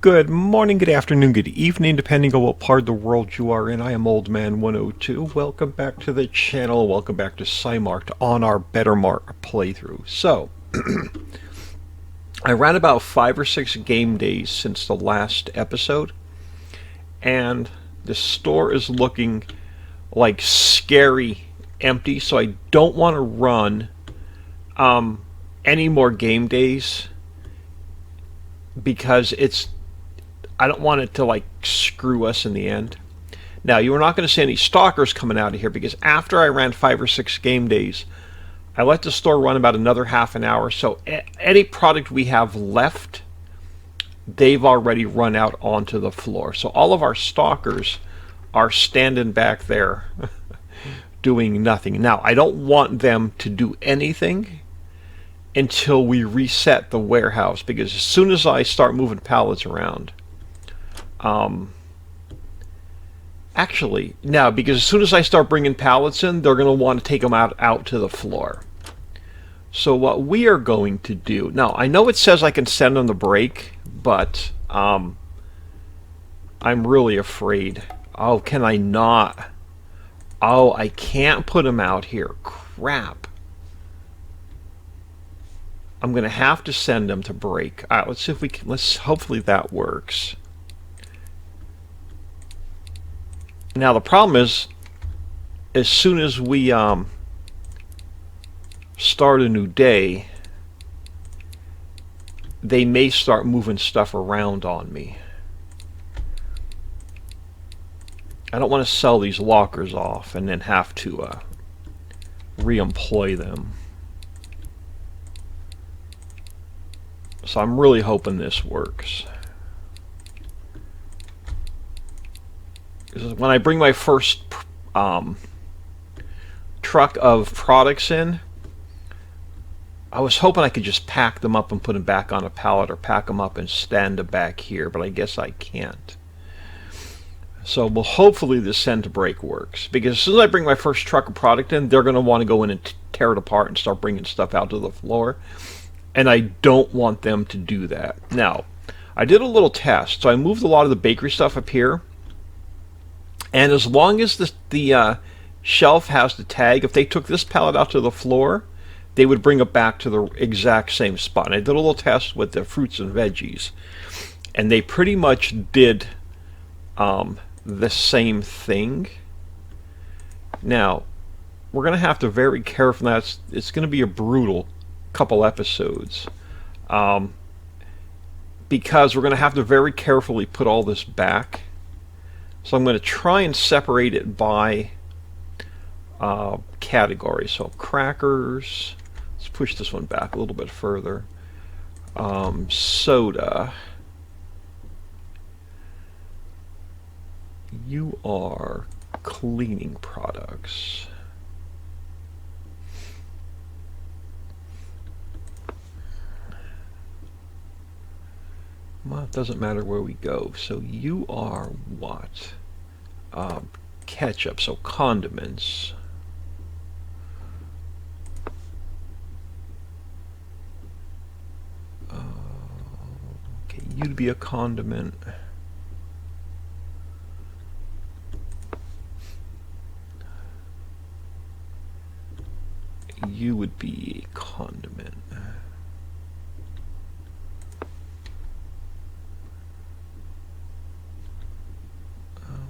Good morning, good afternoon, good evening, depending on what part of the world you are in. I am Old Man 102. Welcome back to the channel. Welcome back to Mart on our Better Mart playthrough. So, I ran about 5 or 6 game days since the last episode, and the store is looking like scary empty, so I don't want to run any more game days because I don't want it to like screw us in the end. Now, you are not going to see any stalkers coming out of here because after I ran 5 or 6 game days, I let the store run about another half an hour. So any product we have left, they've already run out onto the floor. So all of our stalkers are standing back there doing nothing. Now, I don't want them to do anything until we reset the warehouse, because as soon as I start moving pallets around, actually, now, because as soon as I start bringing pallets in, they're going to want to take them out to the floor. So what we are going to do, now, I know it says I can send them the break, but I'm really afraid. Oh, can I not? Oh, I can't put them out here. Crap. I'm going to have to send them to break. All right, let's see if we can, hopefully that works. Now the problem is, as soon as we start a new day, they may start moving stuff around on me. I don't want to sell these lockers off and then have to re-employ them. So I'm really hoping this works. When I bring my first truck of products in, I was hoping I could just pack them up and put them back on a pallet, or pack them up and stand them back here, but I guess I can't. So, well, hopefully this send to break works, because as soon as I bring my first truck of product in, they're going to want to go in and tear it apart and start bringing stuff out to the floor, and I don't want them to do that. Now, I did a little test, so I moved a lot of the bakery stuff up here, and as long as the shelf has the tag, if they took this pallet out to the floor, they would bring it back to the exact same spot. And I did a little test with the fruits and veggies, and they pretty much did the same thing. Now, we're going to have to very careful. Now, it's going to be a brutal couple episodes, because we're going to have to very carefully put all this back. So I'm going to try and separate it by category. So crackers, let's push this one back a little bit further. Soda, you are cleaning products. Well, it doesn't matter where we go. So you are what? Ketchup, so condiments. Okay, you'd be a condiment. You would be a condiment.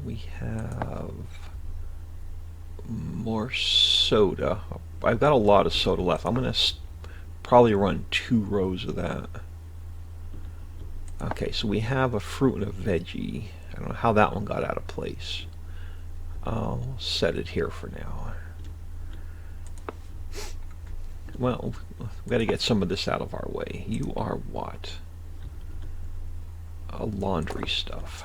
We have more soda. I've got a lot of soda left. I'm going to probably run 2 rows of that. Okay, so we have a fruit and a veggie. I don't know how that one got out of place. I'll set it here for now. Well, we've got to get some of this out of our way. You are what? Laundry stuff.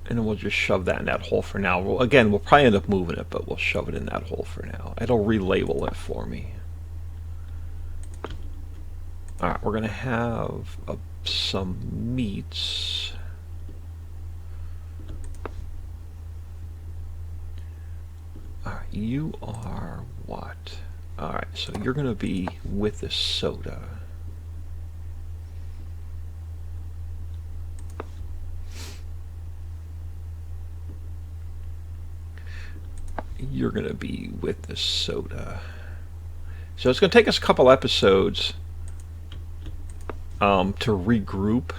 And then we'll just shove that in that hole for now. We'll probably end up moving it, but we'll shove it in that hole for now. It'll relabel it for me. Alright, we're going to have some meats. Alright, you are what? Alright, so you're going to be with the soda. You're going to be with the soda. So it's going to take us a couple episodes to regroup.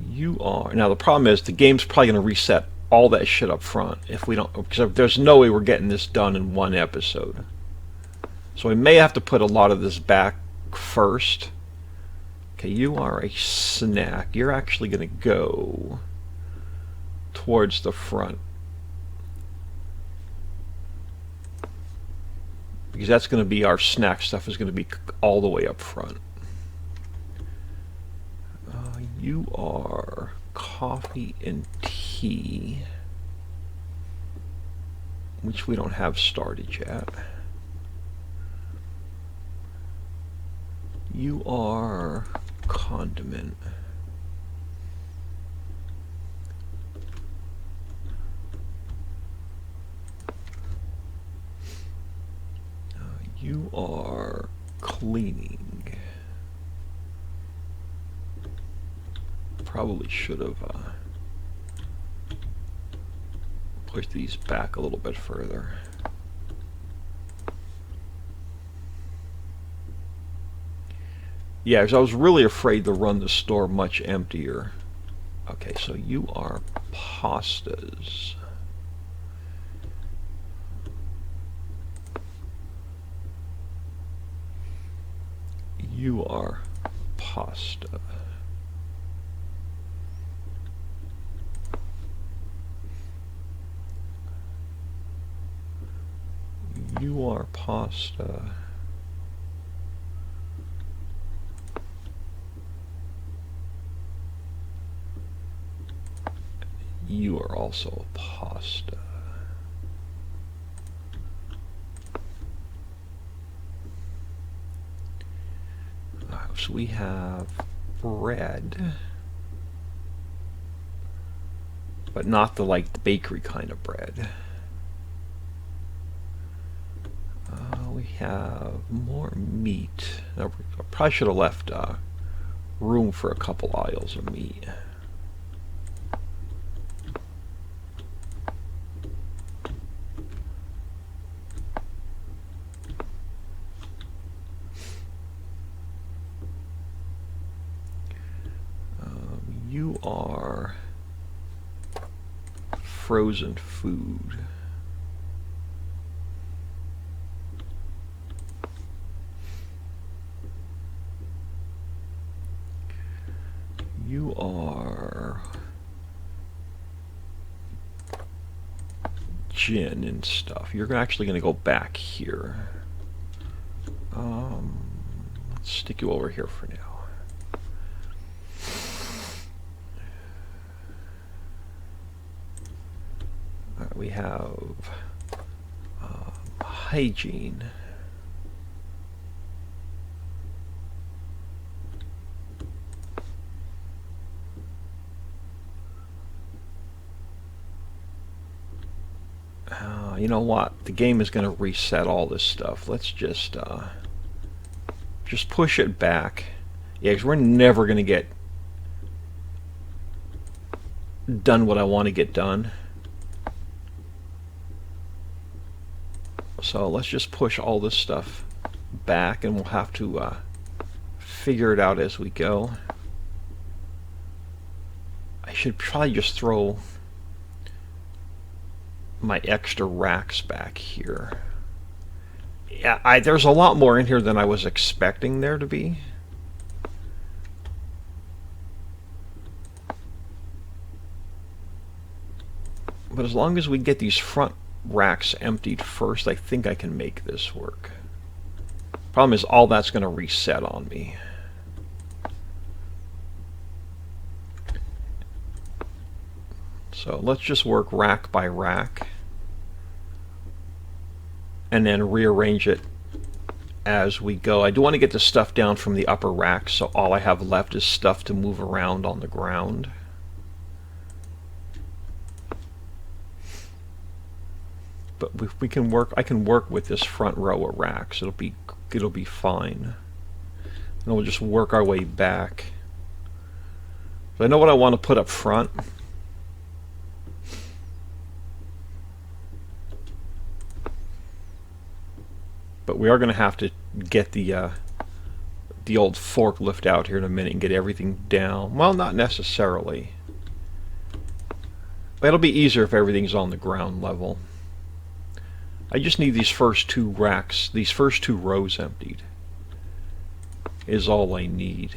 You are... Now the problem is the game's probably going to reset all that shit up front if we don't... Because there's no way we're getting this done in one episode. So we may have to put a lot of this back first. Okay, you are a snack. You're actually going to go towards the front. Because that's going to be our snack stuff is going to be all the way up front. You are coffee and tea, which we don't have started yet. You are condiment. You are cleaning. Probably should have pushed these back a little bit further. Yeah, because I was really afraid to run the store much emptier. Okay, so you are pastas. You are pasta. You are pasta. You are also pasta. So we have bread, but not the the bakery kind of bread. We have more meat. Now, I probably should have left room for a couple aisles of meat. You are frozen food. You are gin and stuff. You're actually going to go back here. Let's stick you over here for now. We have hygiene. You know what? The game is going to reset all this stuff. Let's just push it back. Yeah, because we're never going to get done what I want to get done. So let's just push all this stuff back, and we'll have to figure it out as we go. I should probably just throw my extra racks back here. Yeah, there's a lot more in here than I was expecting there to be. But as long as we get these front racks emptied first, I think I can make this work. Problem is, all that's going to reset on me. So let's just work rack by rack and then rearrange it as we go. I do want to get the stuff down from the upper rack, so all I have left is stuff to move around on the ground. But we can work. I can work with this front row of racks. It'll be fine. And we'll just work our way back. So I know what I want to put up front. But we are going to have to get the old forklift out here in a minute and get everything down. Well, not necessarily. But it'll be easier if everything's on the ground level. I just need these first two racks, these first two rows emptied. Is all I need.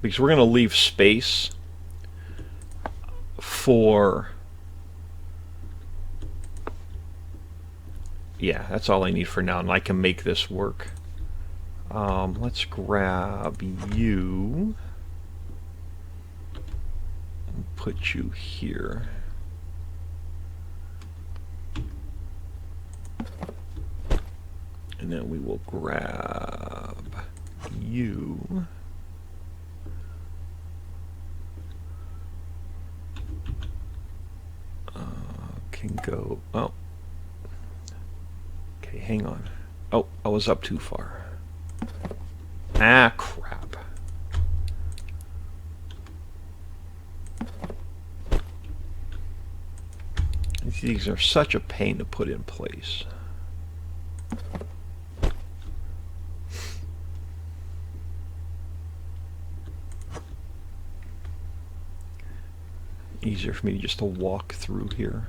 Because we're going to leave space for... Yeah, that's all I need for now, and I can make this work. Let's grab you and put you here. And then we will grab you. Can go... Oh. Okay, hang on. Oh, I was up too far. Ah, crap. These are such a pain to put in place. Easier for me just to walk through here.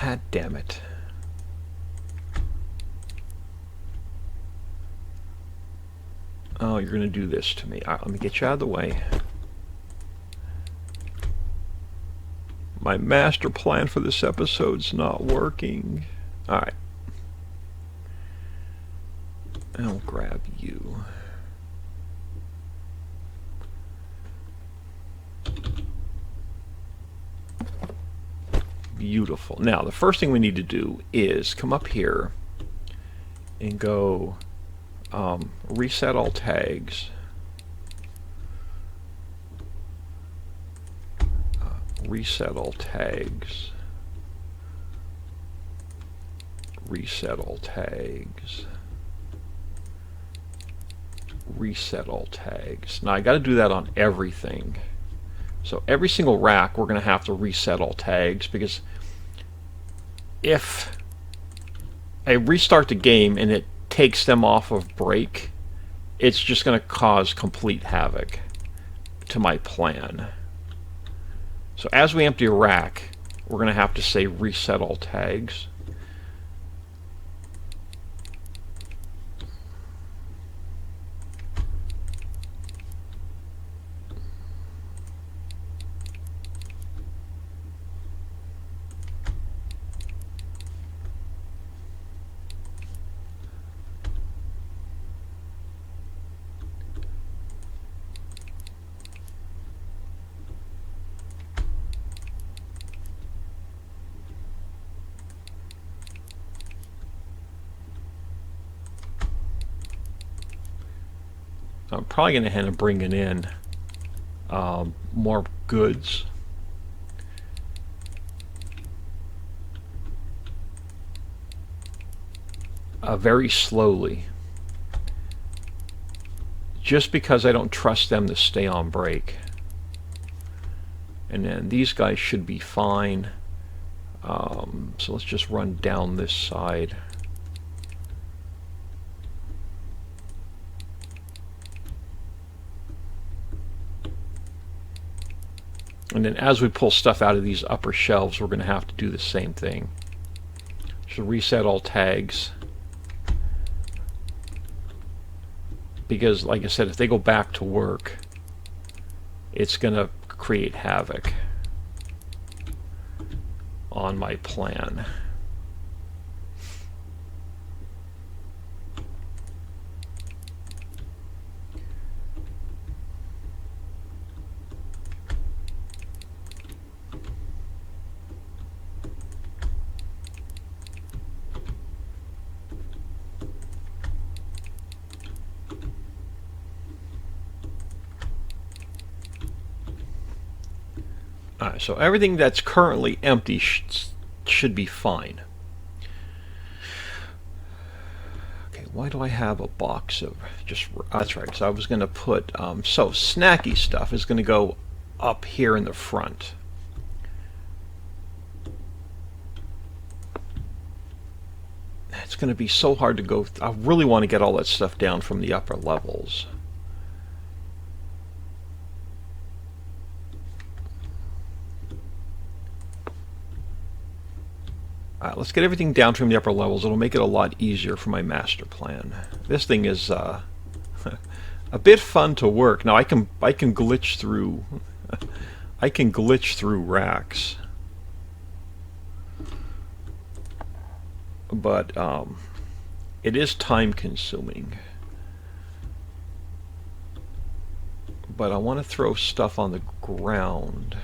Ah, damn it. Oh, you're going to do this to me. All right, let me get you out of the way. My master plan for this episode's not working. All right. I'll grab you. Beautiful. Now, the first thing we need to do is come up here and go reset all tags. Reset all tags. Reset all tags. Reset all tags. Now, I got to do that on everything. So every single rack we're going to have to reset all tags, because if I restart the game and it takes them off of break, it's just going to cause complete havoc to my plan. So as we empty a rack, we're going to have to say reset all tags. I'm probably going to end up bringing in more goods. Very slowly. Just because I don't trust them to stay on break. And then these guys should be fine. So let's just run down this side. And then as we pull stuff out of these upper shelves, we're going to have to do the same thing. So reset all tags. Because, like I said, if they go back to work, it's going to create havoc on my plan. Alright, so everything that's currently empty should be fine. Okay, why do I have a box of just... That's right, so I was going to put... so snacky stuff is going to go up here in the front. It's going to be so hard to go... I really want to get all that stuff down from the upper levels. Alright, let's get everything down from the upper levels. It'll make it a lot easier for my master plan. This thing is a bit fun to work. Now I can glitch through I can glitch through racks. But it is time consuming. But I want to throw stuff on the ground.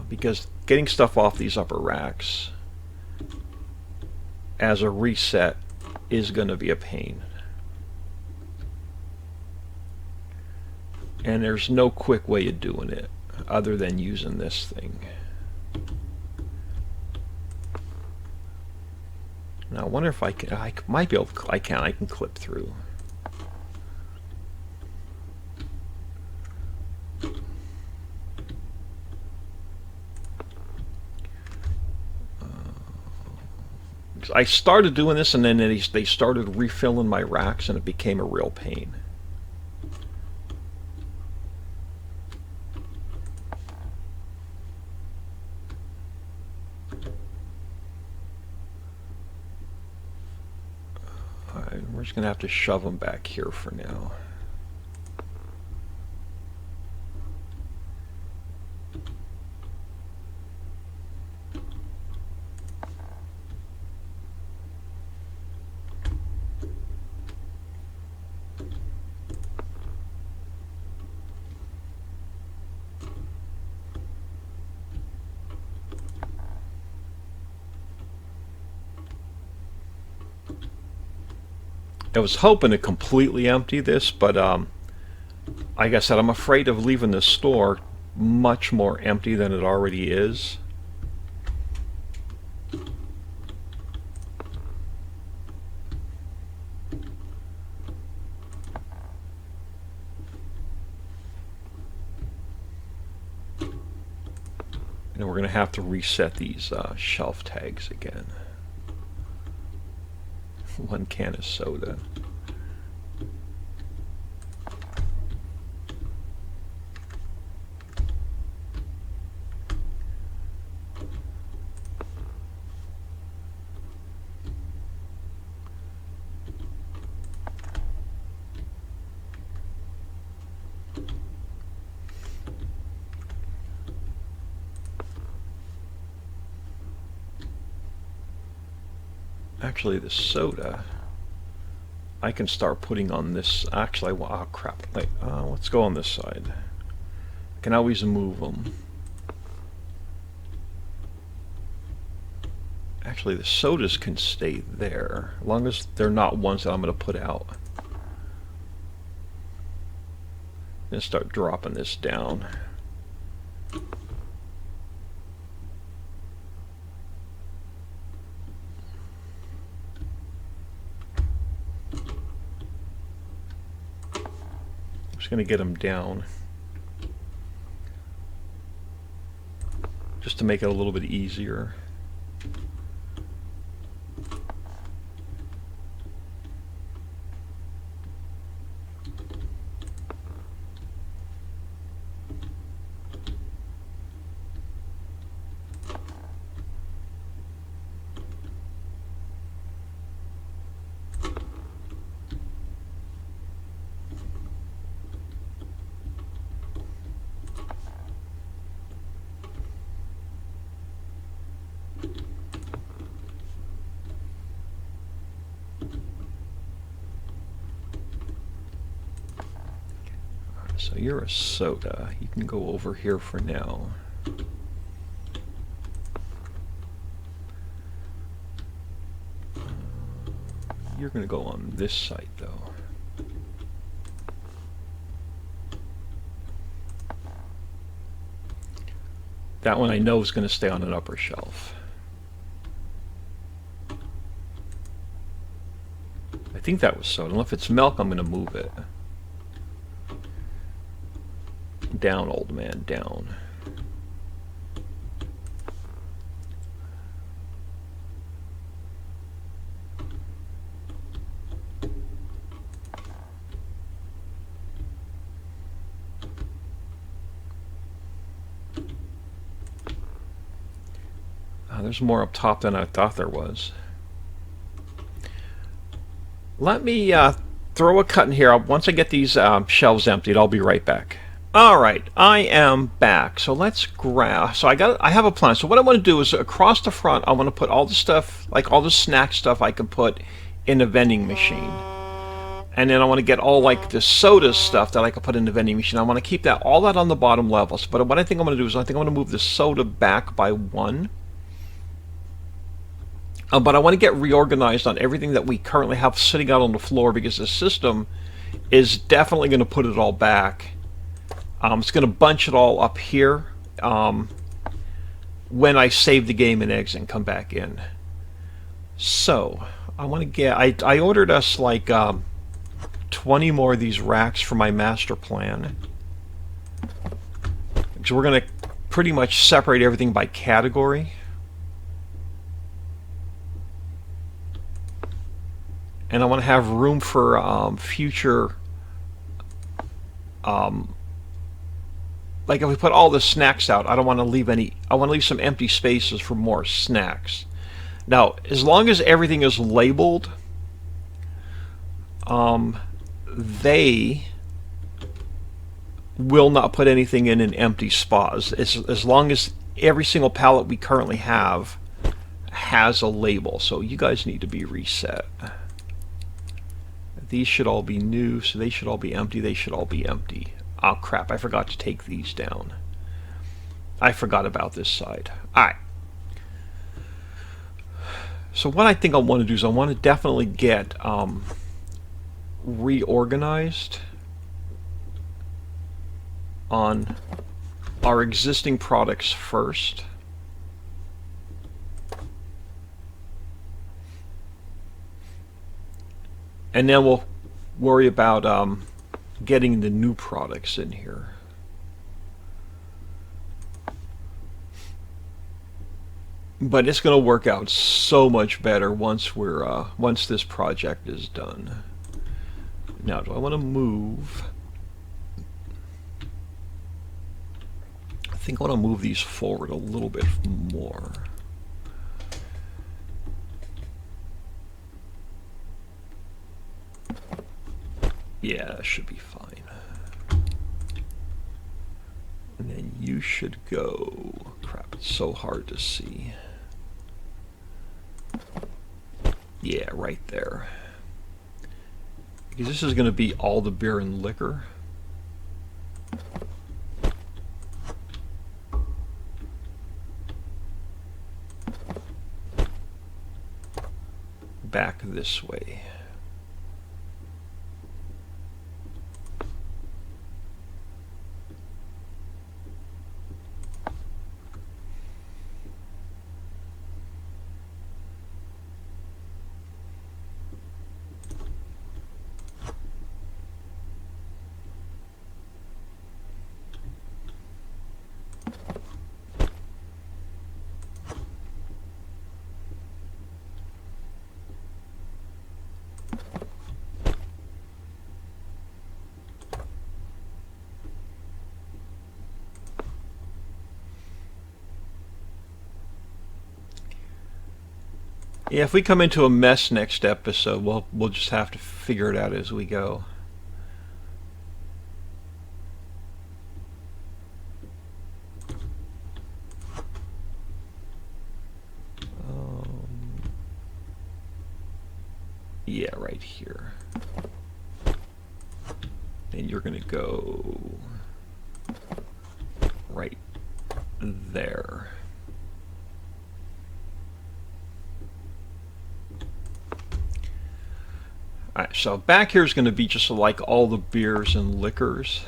Because getting stuff off these upper racks as a reset is going to be a pain. And there's no quick way of doing it other than using this thing. Now I wonder if I can, I might be able to, I can clip through. I started doing this and then they started refilling my racks and it became a real pain. Alright, we're just going to have to shove them back here for now. I was hoping to completely empty this, but like I said, I'm afraid of leaving the store much more empty than it already is. And we're going to have to reset these shelf tags again. 1 can of soda. Actually, the soda I can start putting on this. Actually, oh crap! Wait, let's go on this side. I can always move them. Actually, the sodas can stay there as long as they're not ones that I'm going to put out. I'm going to start dropping this down. Going to get them down just to make it a little bit easier. So you're a soda. You can go over here for now. You're going to go on this side, though. That one I know is going to stay on an upper shelf. I think that was soda. And if it's milk, I'm going to move it. Down, old man, down. There's more up top than I thought there was. Let me throw a cut in here. Once I get these shelves emptied, I'll be right back. Alright, I am back. So let's grab, so I have a plan. So what I want to do is across the front, I want to put all the stuff, like all the snack stuff I can put in a vending machine. And then I want to get all like the soda stuff that I can put in the vending machine. I want to keep that all that on the bottom levels. But what I think I'm going to do is I think I'm going to move the soda back by 1. But I want to get reorganized on everything that we currently have sitting out on the floor, because the system is definitely going to put it all back. It's going to bunch it all up here when I save the game and exit and come back in. So I want to get, I ordered us like 20 more of these racks for my master plan. So we're going to pretty much separate everything by category. And I want to have room for future, like if we put all the snacks out, I don't want to leave any, I want to leave some empty spaces for more snacks. Now, as long as everything is labeled, they will not put anything in an empty spot. As long as every single pallet we currently have has a label. So you guys need to be reset. These should all be new, so they should all be empty. They should all be empty. Oh crap, I forgot to take these down. I forgot about this side. Alright. So what I think I want to do is I want to definitely get reorganized on our existing products first. And then we'll worry about getting the new products in here. But it's going to work out so much better once we're once this project is done. Now, do I want to move? I think I want to move these forward a little bit more. Yeah, that should be fine. And then you should go. Crap, it's so hard to see. Yeah, right there. Because this is going to be all the beer and liquor. Back this way. Yeah, if we come into a mess next episode, we'll just have to figure it out as we go. Yeah, right here. And you're gonna go right there. Alright, so back here is going to be just like all the beers and liquors.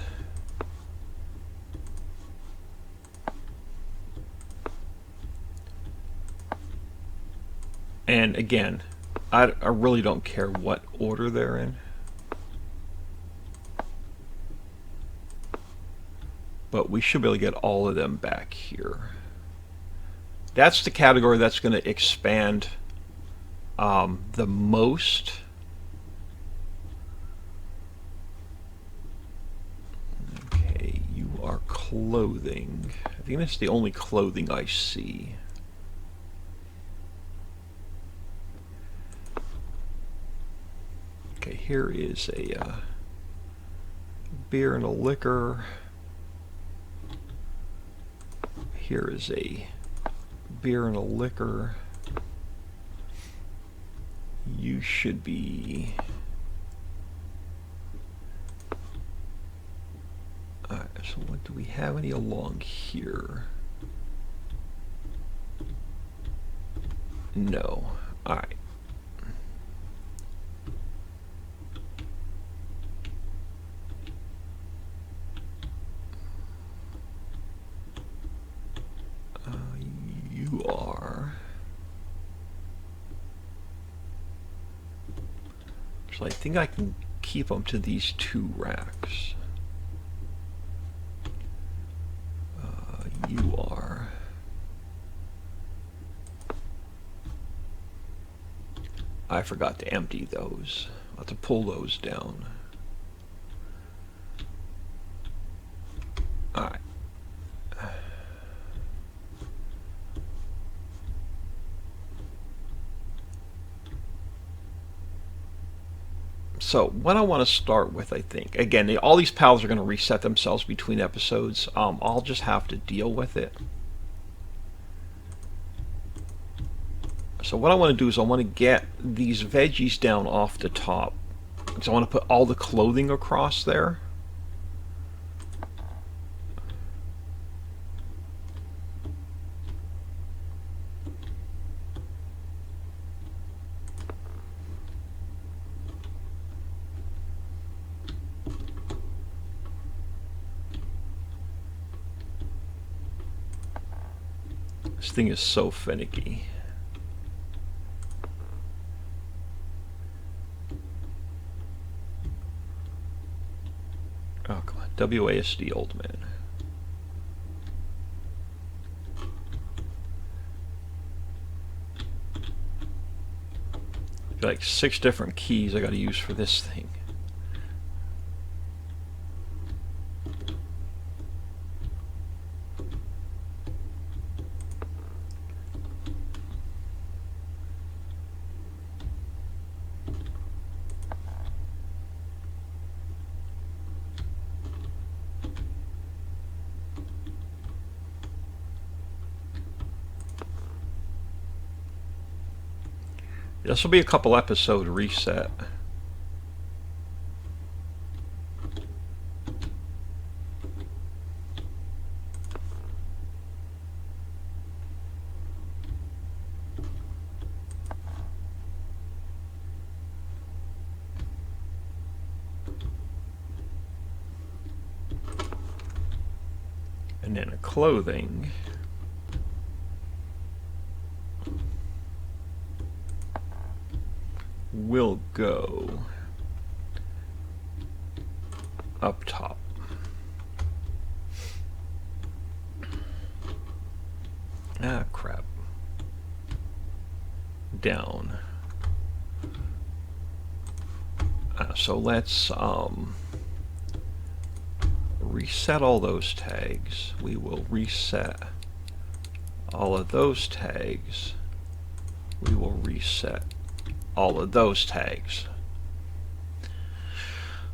And again, I really don't care what order they're in. But we should be able to get all of them back here. That's the category that's going to expand the most. Okay, you are clothing. I think that's the only clothing I see. Okay, here is a beer and a liquor. Here is a beer and a liquor. You should be... Alright, so what do we have any along here? No. Alright. You are... So I think I can keep them to these two racks. You are... I forgot to empty those. I'll have to pull those down. Alright. So what I want to start with, I think, again, all these pals are going to reset themselves between episodes. I'll just have to deal with it. So what I want to do is I want to get these veggies down off the top. So I want to put all the clothing across there. This thing is so finicky. Oh, come on. WASD, old man. Like 6 different keys I gotta use for this thing. This will be a couple episode reset. And then a clothing. Will go up top. Ah, crap. Down. So let's reset all those tags. We will reset all of those tags. We will reset all of those tags.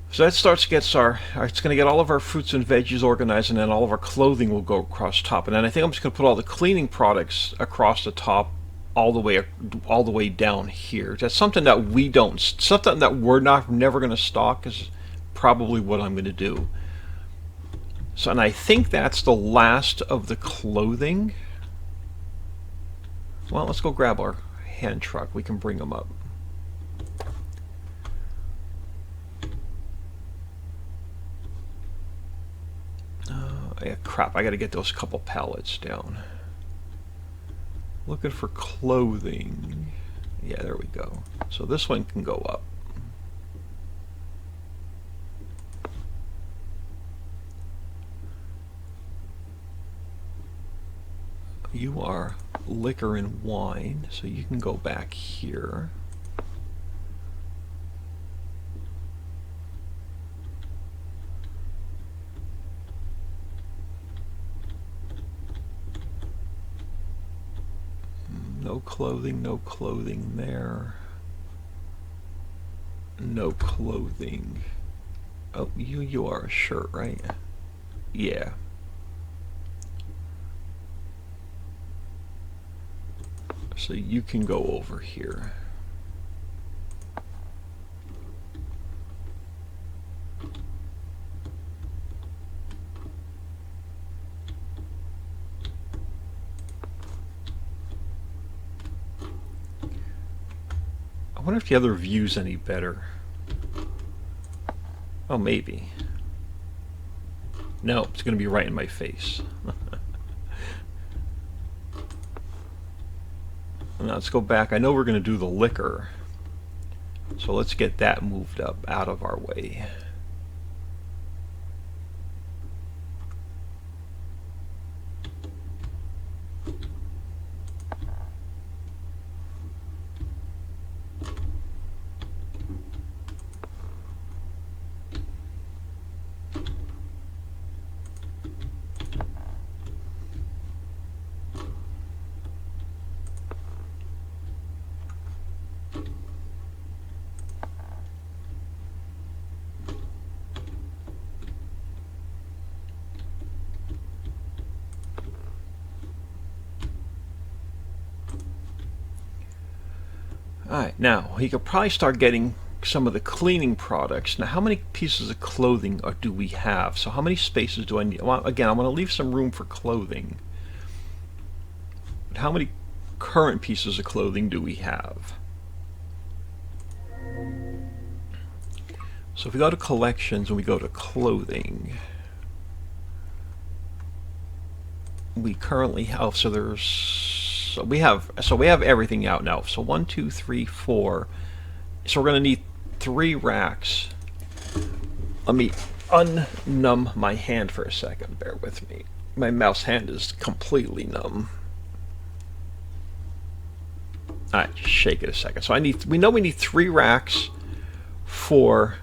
So that starts to get it's going to get all of our fruits and veggies organized, and then all of our clothing will go across top. And then I think I'm just going to put all the cleaning products across the top, all the way down here. That's something that something that we're never going to stock is probably what I'm going to do. So, and I think that's the last of the clothing. Well, let's go grab our hand truck. We can bring them up. Yeah, crap, I gotta get those couple pallets down. Looking for clothing. Yeah, there we go. So this one can go up. You are liquor and wine, so you can go back here. No clothing, no clothing there. No clothing. Oh, you are a shirt, right? Yeah. So you can go over here. I wonder if the other view's any better. Oh, maybe. No, it's going to be right in my face. Now let's go back. I know we're going to do the liquor. So let's get that moved up out of our way. Alright, now you could probably start getting some of the cleaning products. Now, how many pieces of clothing do we have? So how many spaces do I need? Well, again, I want to leave some room for clothing. But how many current pieces of clothing do we have? So if we go to collections and we go to clothing, we currently have, we have everything out now. So 1, 2, 3, 4. So we're going to need 3 racks. Let me unnumb my hand for a second. Bear with me. My mouse hand is completely numb. Alright, shake it a second. So we know we need 3 racks for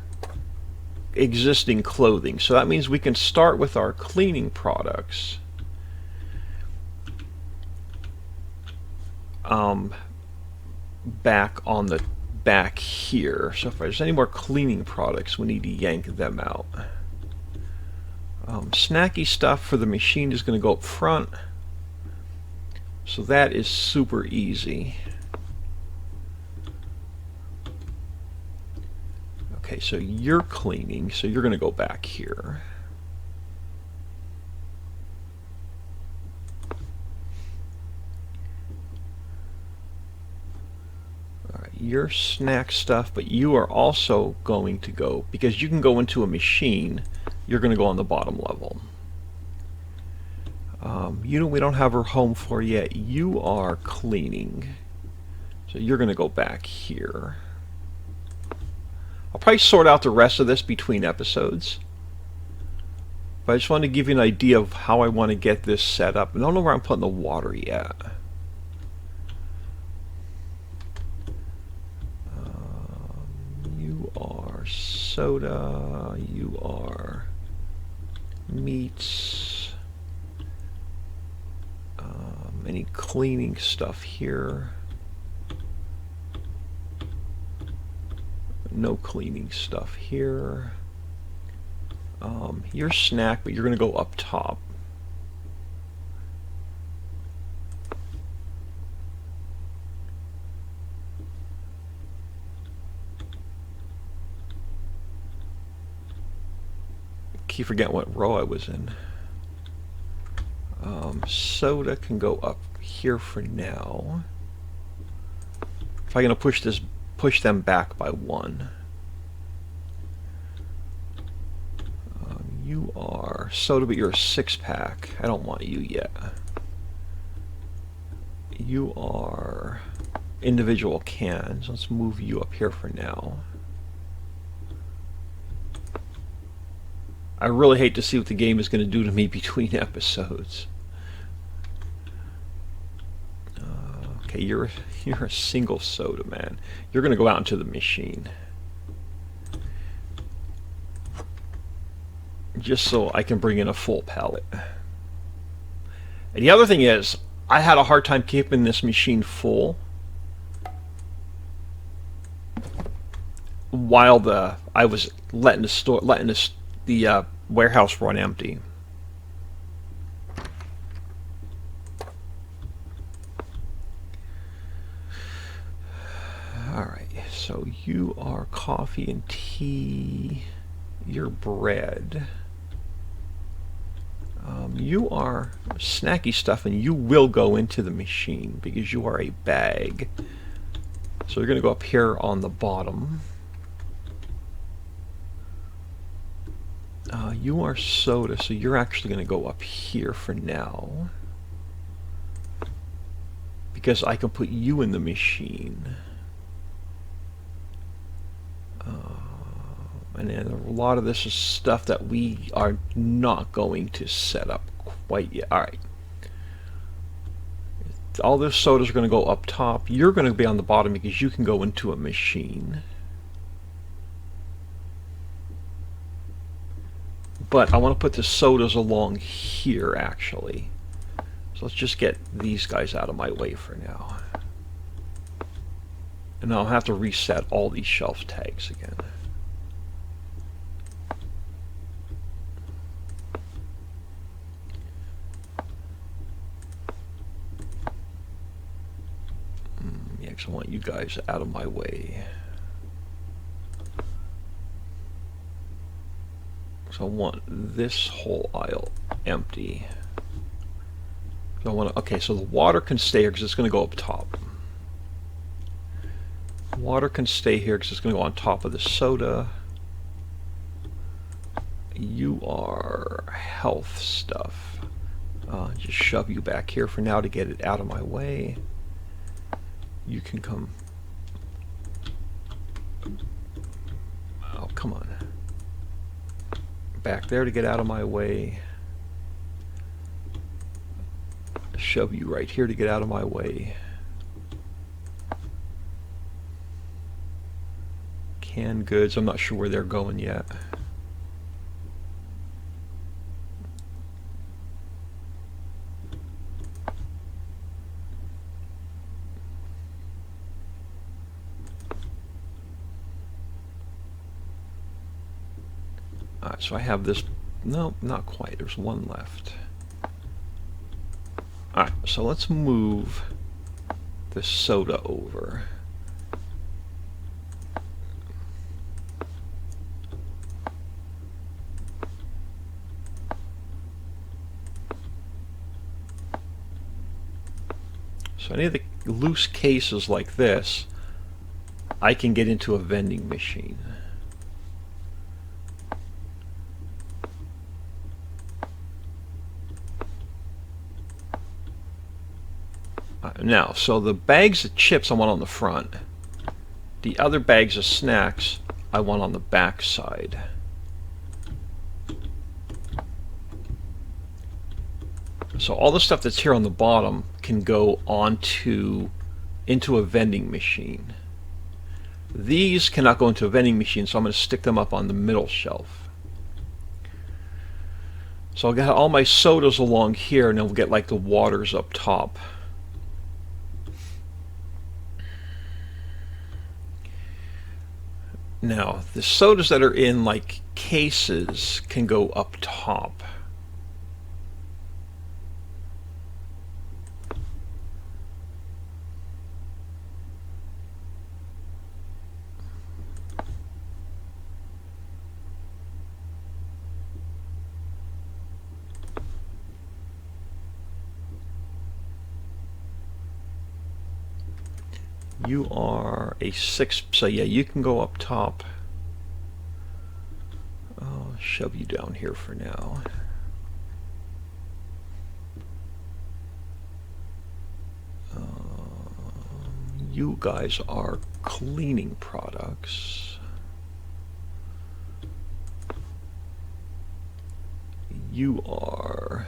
existing clothing. So that means we can start with our cleaning products. Back on the back here. So if there's any more cleaning products, we need to yank them out. Snacky stuff for the machine is going to go up front. So that is super easy. Okay, so you're cleaning, so you're going to go back here. Your snack stuff, but you are also going to go, because you can go into a machine, you're going to go on the bottom level. You know, we don't have her home floor yet. You are cleaning, so you're going to go back here. I'll probably sort out the rest of this between episodes, but I just want to give you an idea of how I want to get this set up. I don't know where I'm putting the water yet. You are soda, you are meats, any cleaning stuff here. No cleaning stuff here. Your snack, but you're going to go up top. Keep forgetting what row I was in. Soda can go up here for now. If I'm going to push them back by 1. You are soda, but you're a 6-pack. I don't want you yet. You are individual cans. Let's move you up here for now. I really hate to see what the game is going to do to me between episodes. Okay, you're a single soda, man. You're going to go out into the machine. Just so I can bring in a full pallet. And the other thing is, I had a hard time keeping this machine full while I was letting the warehouse run empty. Alright, so you are coffee and tea. You're bread. You are snacky stuff, and you will go into the machine because you are a bag. So you're going to go up here on the bottom. You are soda, so you're actually going to go up here for now. Because I can put you in the machine. And then a lot of this is stuff that we are not going to set up quite yet. Alright. All those sodas are going to go up top. You're going to be on the bottom because you can go into a machine. But I want to put the sodas along here, actually. So let's just get these guys out of my way for now. And I'll have to reset all these shelf tags again. Yeah, because I want you guys out of my way. So I want this whole aisle empty. So I want to, okay, so the water can stay here because it's going to go up top. Water can stay here because it's going to go on top of the soda. You are health stuff. Just shove you back here for now to get it out of my way. You can come. Oh, come on. Back there to get out of my way. Shove you right here to get out of my way. Canned goods, I'm not sure where they're going yet. Alright, so I have this. No, not quite. There's one left. Alright, so let's move the soda over. So any of the loose cases like this, I can get into a vending machine. Now, so the bags of chips I want on the front. The other bags of snacks I want on the back side. So all the stuff that's here on the bottom can go into a vending machine. These cannot go into a vending machine, so I'm going to stick them up on the middle shelf. So I'll get all my sodas along here, and then we'll get like the waters up top. Now, the sodas that are in like cases can go up top. You are a 6, so yeah, you can go up top. I'll shove you down here for now. You guys are cleaning products. You are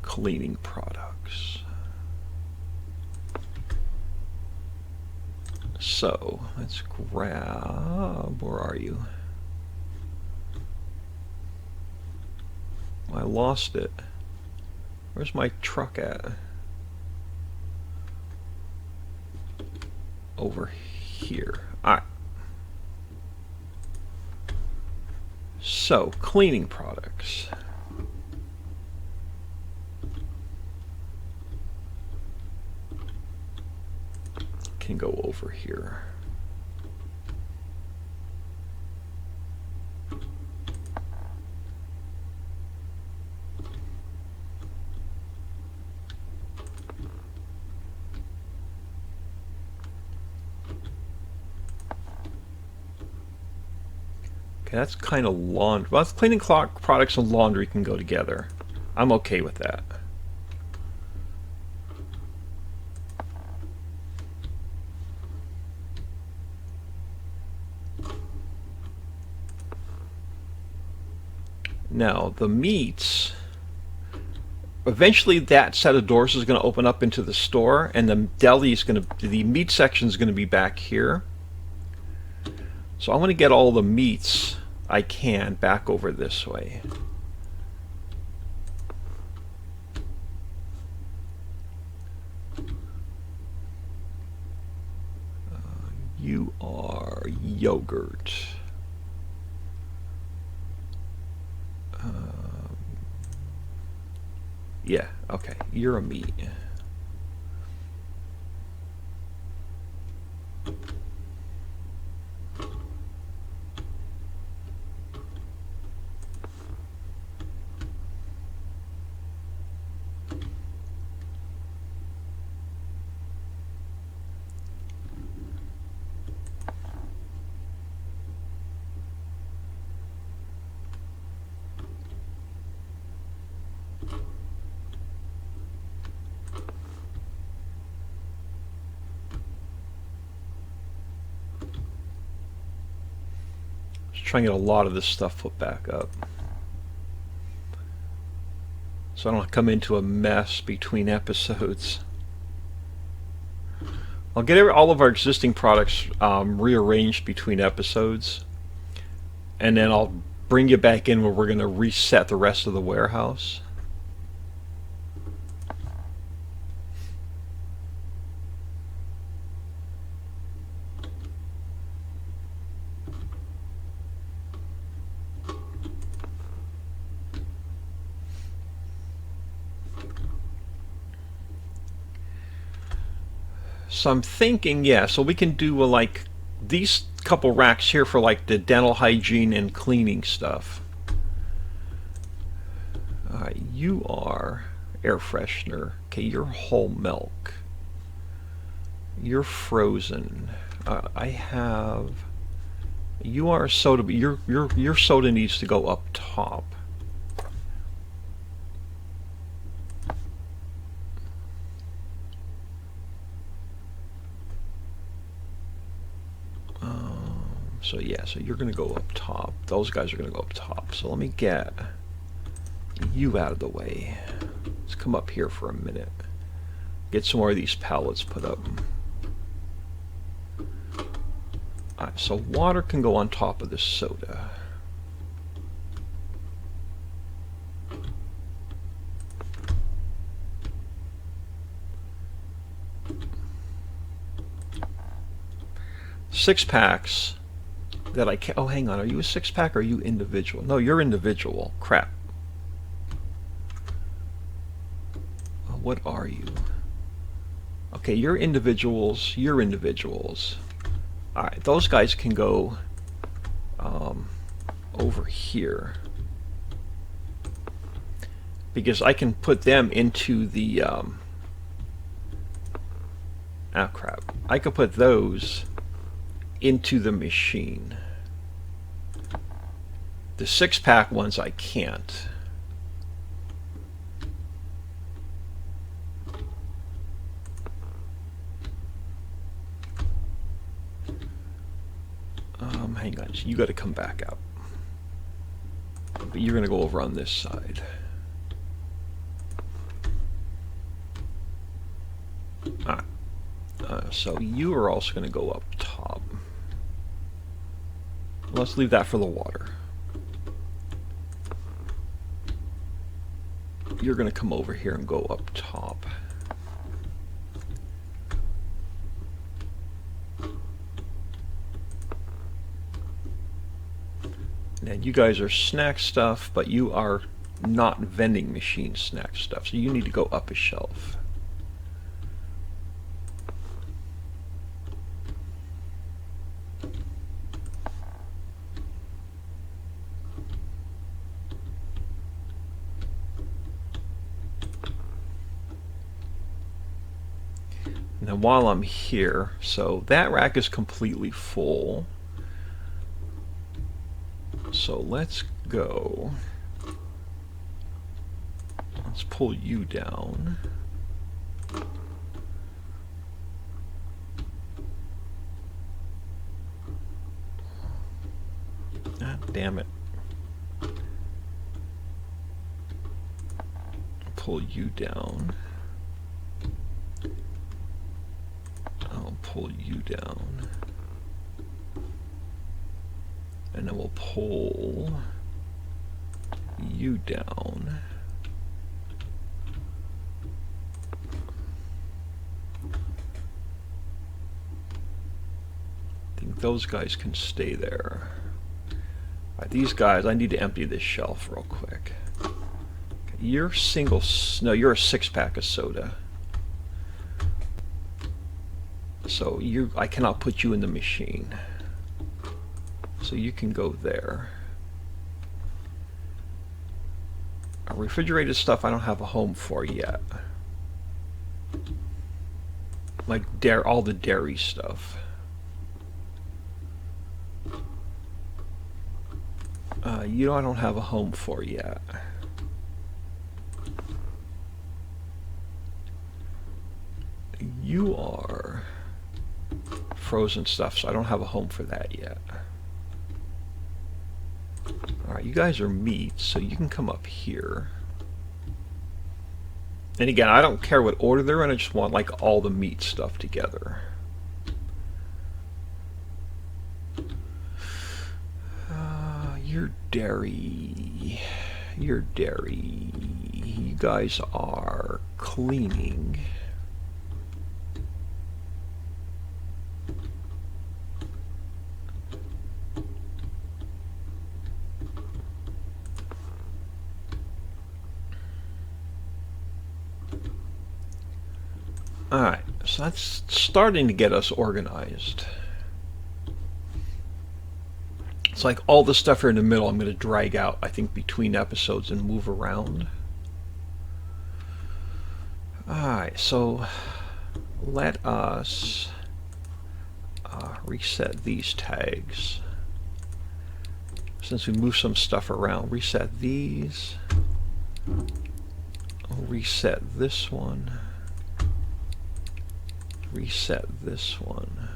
cleaning products. So let's grab, where are you? I lost it. Where's my truck at? Over here. Alright. So, cleaning products. Can go over here. Okay, that's kind of laundry. Well, cleaning products and laundry can go together. I'm okay with that. Now, the meats, eventually that set of doors is going to open up into the store, and the deli is going to, the meat section is going to be back here. So I want to get all the meats I can back over this way. You are yogurt. Yeah, okay, you're a meat. Trying to get a lot of this stuff put back up, so I don't come into a mess between episodes. I'll get all of our existing products rearranged between episodes, and then I'll bring you back in where we're going to reset the rest of the warehouse. So I'm thinking, yeah, so we can do like these couple racks here for like the dental hygiene and cleaning stuff. Alright, you are air freshener. Okay, you're whole milk. You're frozen. I have. You are soda, but your soda needs to go up top. So yeah, so you're going to go up top. Those guys are going to go up top. So let me get you out of the way. Let's come up here for a minute. Get some more of these pallets put up. Alright, so water can go on top of this soda. Six packs that I can. Oh, hang on. Are you a six pack or are you individual? No, you're individual. Crap. What are you? Okay, you're individuals. You're individuals. Alright, those guys can go over here, because I can put them into the crap. I could put those into the machine. The six-pack ones I can't. hang on, you got to come back out. But you're going to go over on this side. Alright. So you are also going to go up top. Let's leave that for the water. You're going to come over here and go up top. And you guys are snack stuff, but you are not vending machine snack stuff, so you need to go up a shelf. Now while I'm here, so that rack is completely full. So let's go. Let's pull you down. Ah, damn it. Pull you down. I'll pull you down. And then we'll pull you down. I think those guys can stay there. Alright, these guys, I need to empty this shelf real quick. Okay, you're single, no, you're a 6-pack of soda. So I cannot put you in the machine. So you can go there. Refrigerated stuff I don't have a home for yet. Like all the dairy stuff. You know I don't have a home for yet. You are frozen stuff, so I don't have a home for that yet. Alright, you guys are meat, so you can come up here. And again, I don't care what order they're in, I just want like all the meat stuff together. You're dairy. You're dairy. You guys are cleaning. Alright, so that's starting to get us organized. It's like all the stuff here in the middle I'm going to drag out, I think, between episodes and move around. Alright, so let us reset these tags. Since we moved some stuff around, reset these. I'll reset this one. Reset this one.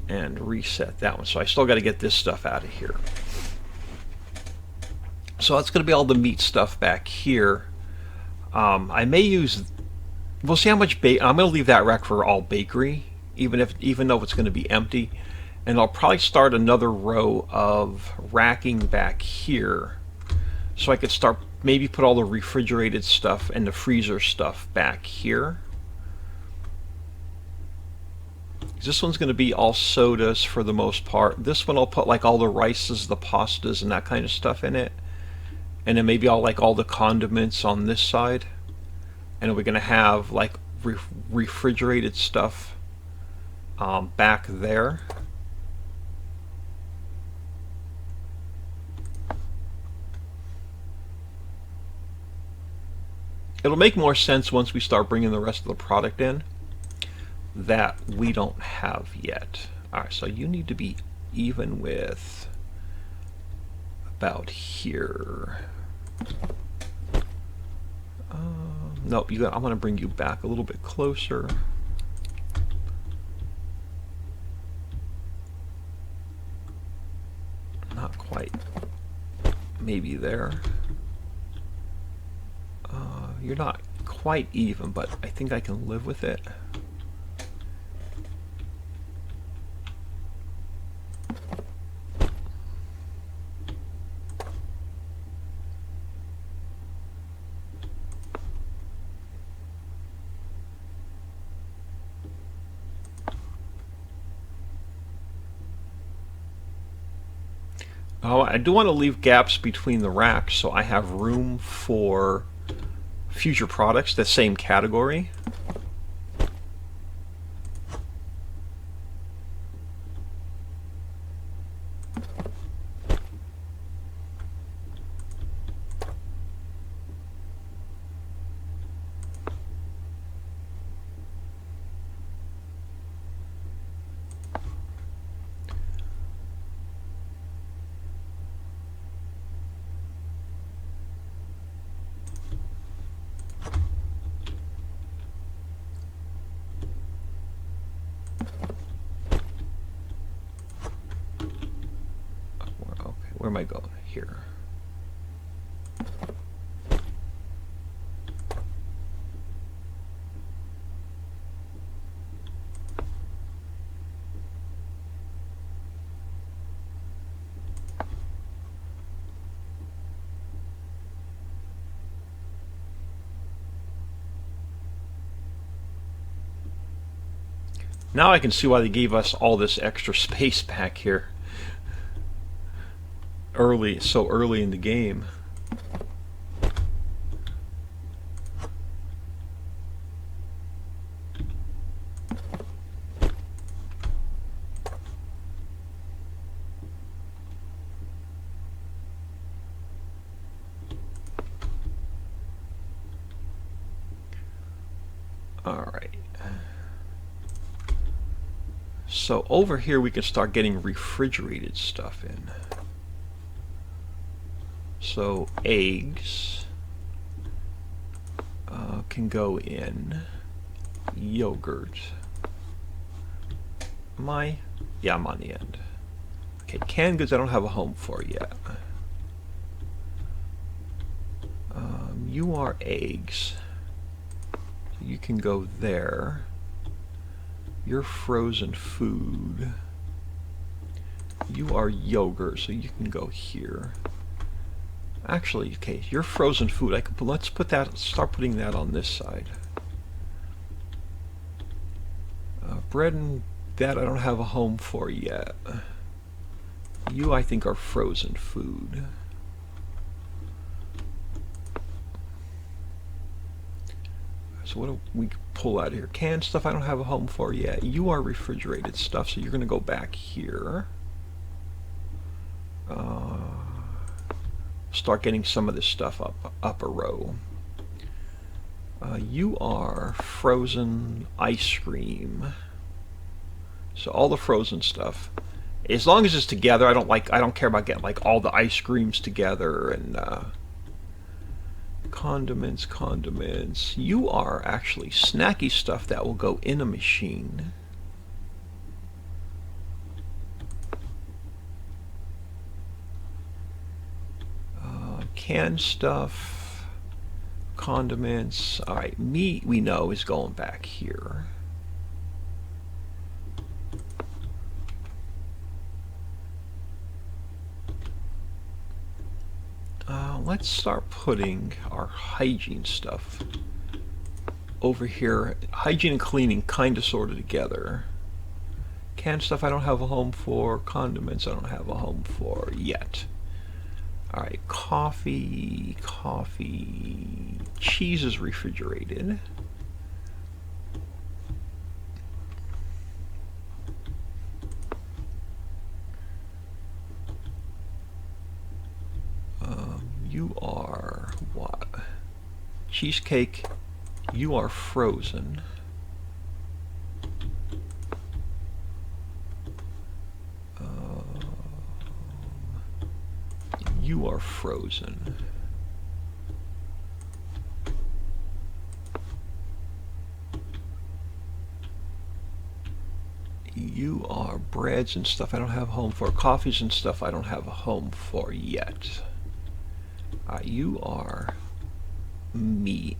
And reset that one. So I still got to get this stuff out of here. So that's going to be all the meat stuff back here. I may use... We'll see how much... I'm going to leave that rack for all bakery, even though it's going to be empty. And I'll probably start another row of racking back here, so I could start maybe put all the refrigerated stuff and the freezer stuff back here. This one's going to be all sodas for the most part. This one I'll put like all the rices, the pastas, and that kind of stuff in it. And then maybe I'll like all the condiments on this side. And we're going to have like refrigerated stuff back there. It'll make more sense once we start bringing the rest of the product in that we don't have yet. Alright, so you need to be even with about here. Nope, I'm going to bring you back a little bit closer. Not quite. Maybe there. You're not quite even, but I think I can live with it. Oh, I do want to leave gaps between the racks so I have room for future products, the same category. Where am I going? Here. Now I can see why they gave us all this extra space back here. So early in the game. All right. So over here we can start getting refrigerated stuff in. So eggs can go in. Yogurt. Yeah, I'm on the end. Okay, canned goods I don't have a home for yet. You are eggs. You can go there. You're frozen food. You are yogurt, so you can go here. Actually, okay, you're frozen food. Let's put that. Start putting that on this side. Bread and that I don't have a home for yet. You, I think, are frozen food. So what do we pull out of here? Canned stuff I don't have a home for yet. You are refrigerated stuff, so you're going to go back here. Start getting some of this stuff up a row. You are frozen ice cream. So all the frozen stuff, as long as it's together. I don't care about getting like all the ice creams together and condiments. You are actually snacky stuff that will go in a machine. Canned stuff, condiments. All right, meat we know is going back here. Let's start putting our hygiene stuff over here. Hygiene and cleaning kind of sort of together. Canned stuff I don't have a home for. Condiments I don't have a home for yet. Alright, coffee. Cheese is refrigerated. You are what? Cheesecake. You are frozen. You are frozen. You are breads and stuff I don't have a home for. Coffees and stuff I don't have a home for yet. You are meat.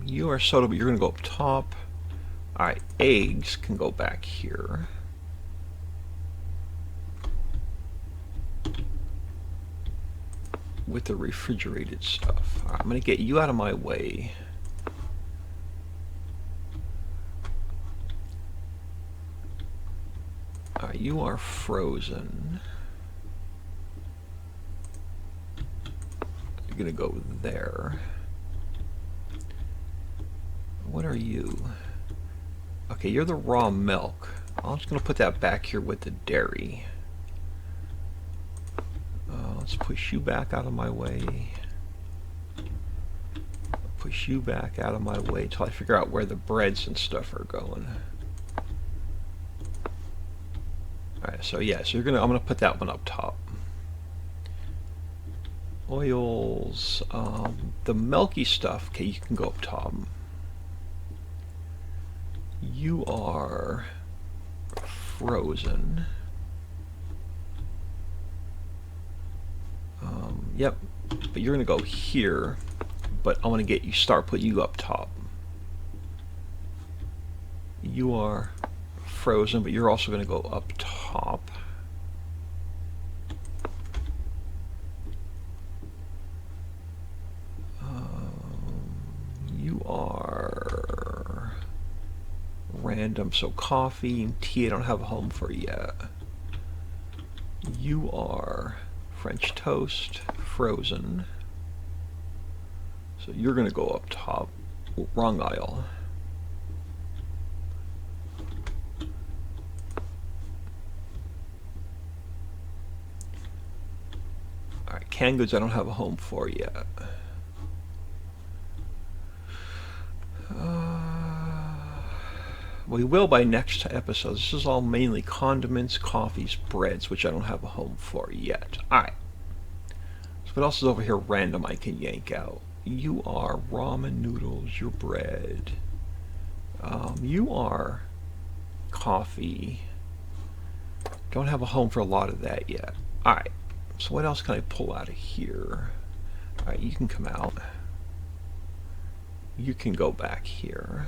You are soda, but you're going to go up top. Alright, eggs can go back here. With the refrigerated stuff. Right, I'm going to get you out of my way. Alright, you are frozen. You're going to go there. What are you? Okay, you're the raw milk. I'm just going to put that back here with the dairy. Let's push you back out of my way. Push you back out of my way until I figure out where the breads and stuff are going. Alright, so yeah, so I'm gonna put that one up top. Oils, the milky stuff, okay, you can go up top. You are frozen. Yep, but you're gonna go here, but I want to get you, start putting you up top. You are frozen, but you're also gonna go up top. You are random, so coffee and tea I don't have a home for yet. You are French toast, frozen. So you're going to go up top. Wrong aisle. Alright, canned goods I don't have a home for yet. We will by next episode. This is all mainly condiments, coffees, breads, which I don't have a home for yet. Alright. So what else is over here random I can yank out? You are ramen noodles, your bread. You are coffee. Don't have a home for a lot of that yet. Alright. So what else can I pull out of here? Alright, you can come out. You can go back here.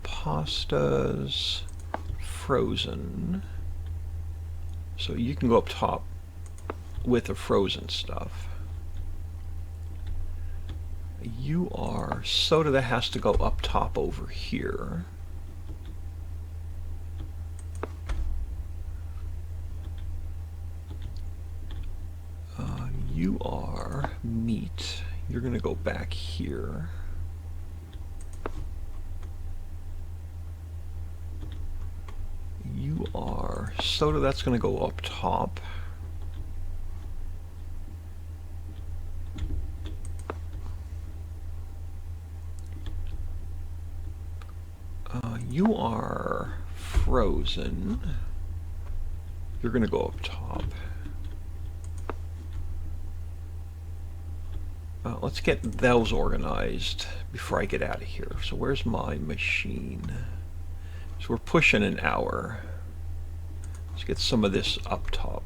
Pastas, frozen. So you can go up top with the frozen stuff. You are soda that has to go up top over here. You are meat. You're going to go back here. You are soda, that's going to go up top. You are frozen. You're going to go up top. Let's get those organized before I get out of here. So where's my machine? So we're pushing an hour. Let's get some of this up top.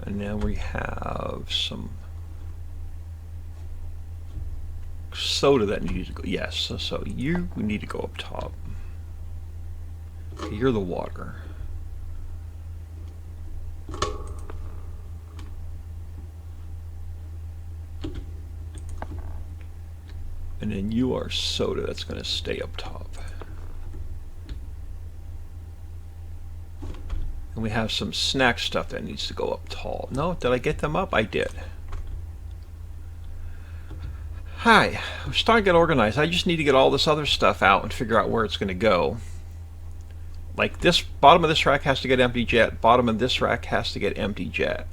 And now we have some soda that needs to go. Yes, so you need to go up top. Okay, you're the water. And then you are soda. That's going to stay up top. And we have some snack stuff that needs to go up tall. No, did I get them up? I did. Hi, I'm starting to get organized. I just need to get all this other stuff out and figure out where it's going to go. Like this, bottom of this rack has to get empty jet. Bottom of this rack has to get empty jet.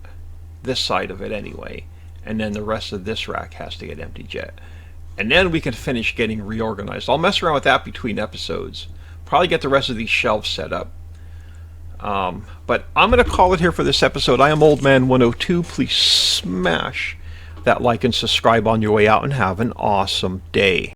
This side of it anyway. And then the rest of this rack has to get empty jet. And then we can finish getting reorganized. I'll mess around with that between episodes. Probably get the rest of these shelves set up. But I'm going to call it here for this episode. I am Old Man 102. Please smash that like and subscribe on your way out and have an awesome day.